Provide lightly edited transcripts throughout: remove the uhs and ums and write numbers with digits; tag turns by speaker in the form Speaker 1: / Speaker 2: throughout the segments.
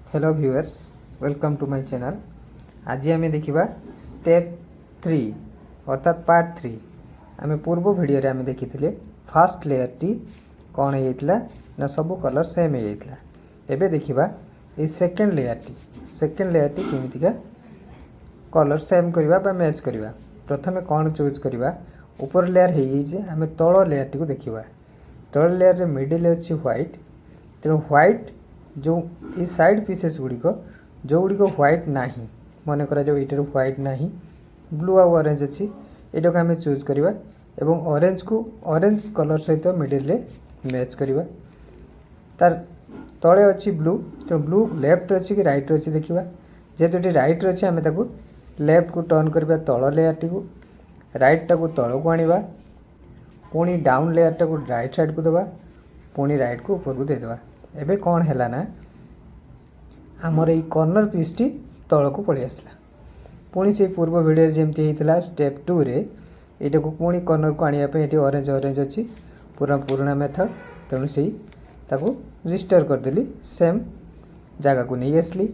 Speaker 1: Hello viewers, welcome to my channel. आज आम देखा स्टेप 3 अर्थात पार्ट 3। आम पूर्व वीडियो रे आम देखी फास्ट लेयर टी कौन होता ना सब कलर सेम हो जाता। एबे देखा ये सेकेंड लेयर टी केमितिका कलर सेम करवा मैच करवा। प्रथमे कौन चूज करवा, ऊपर लेयर हो आम तल लेयर टी को देखा। तल लेयर रे मिडिल अच्छी व्हाइट, तेणु व्हाइट जो ये साइड पीसेस गुड़िक जो गुड़िक व्हाइट ना मन कर ये व्हाइट ना ब्लू आउ ऑरेंज अच्छी ये आम चूज करवा एवं ऑरेंज को ऑरेंज कलर सहित मिडिल रे मैच करवा। तार तले अच्छी ब्लू, तो ब्लू लेफ्ट अच्छी कि राइट अच्छी देखा। जेहेतु ये राइट अच्छी आम लेफ्ट को टर्न करवा तल लेयर टी को, राइट टा को तल को आनिबा, पुणी डाउन लेयर टा को राइट साइड को देवा, पुणी राइट को ऊपर को देदेवा। एबे कौन है ना आमर ये कॉर्नर पीस टी तल को पलि आसला। पुणी से पूर्व वीडियो जमती होता स्टेप 2 रे ये पुणी कॉर्नर को आने ये ऑरेंज ऑरेंज अच्छी पूरा पुराना मेथड, तेणु से रिस्टोर करदेली सेम जगह को नहीं आसली।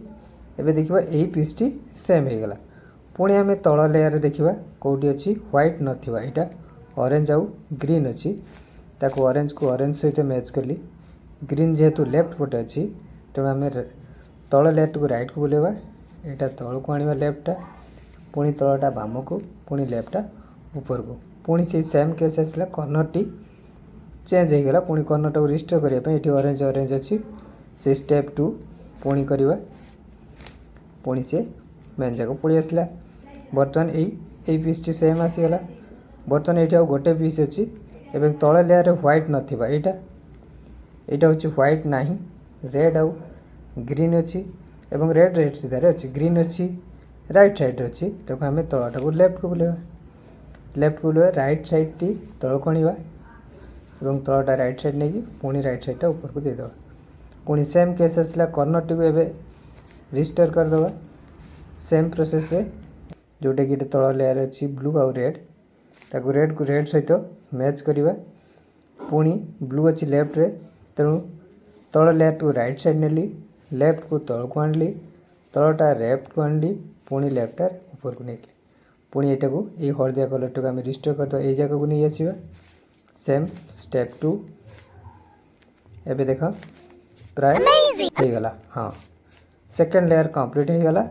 Speaker 1: एबे देखिबा यही पीस टी सेम हो गला। पुणी आम तल लेयर देखिबा कोठी अच्छी व्हाइट नथिबा, एटा ऑरेंज आउ ग्रीन अच्छी, ताको ऑरेंज को ऑरेंज सहित मैच कली। ग्रीन जेहेतु लेफ्ट पटे अच्छी तेणु आम तल लेफ्ट को राइट को बुलेवा, यहाँ तल को आने लेफ्टा, पुणी तलटा बाम को, पुणी लेफ्टा ऊपर को। पुणी से सेम केस आसला, कॉर्नर टी चेंज हो गला। पुणी कॉर्नर टाक रिस्टोर करने ये ऑरेंज ऑरेंज अच्छी से स्टेप 2 पुणी करवा, पुणी से मेन जाक पलि आसला। बर्तमान यही पीस टी सेम आसीगला। बर्तमान ये गोटे पीस अच्छी एवं तल लेयर व्हाइट नथिबा, यहाँ हूँ व्हाइट ना रेड आउ ग्रीन अच्छी एवं रेड रेड सीधार अच्छी, ग्रीन अच्छी राइट साइड अच्छी, तो आम तलटा को लेफ्ट को बुलेवा, लेफ्ट को बुलेवा, राइट साइड टी तल को आनिबा एवं तलटा राइट साइड नहीं पुणी राइट साइडटा ऊपर को देदेवा। पुणी सेम केस आसला, कॉर्नर टी को एबे रिस्टोर करदेवा सेम प्रोसेस रे। जोटा कि तल लेयर अच्छी ब्लू आउ रेड, ताको रेड को रेड सहित मैच करवा। पुणी ब्लू अच्छी लेफ्ट रे, तेणु तल लेयर को राइट साइड नेली, लेफ्ट को तल को आनली, तलटा लेफ्ट को आनली, पुणी लेफ्टा ऊपर को नहीं। पुणी यहाँ को ये हलदिया कलर टाक आम रिस्टोर करदे ये जगह को नहीं आसवा। सेम स्टेप 2 एबे देख प्राय हो गला। हाँ, सेकेंड लेयर कंप्लीट हो गला।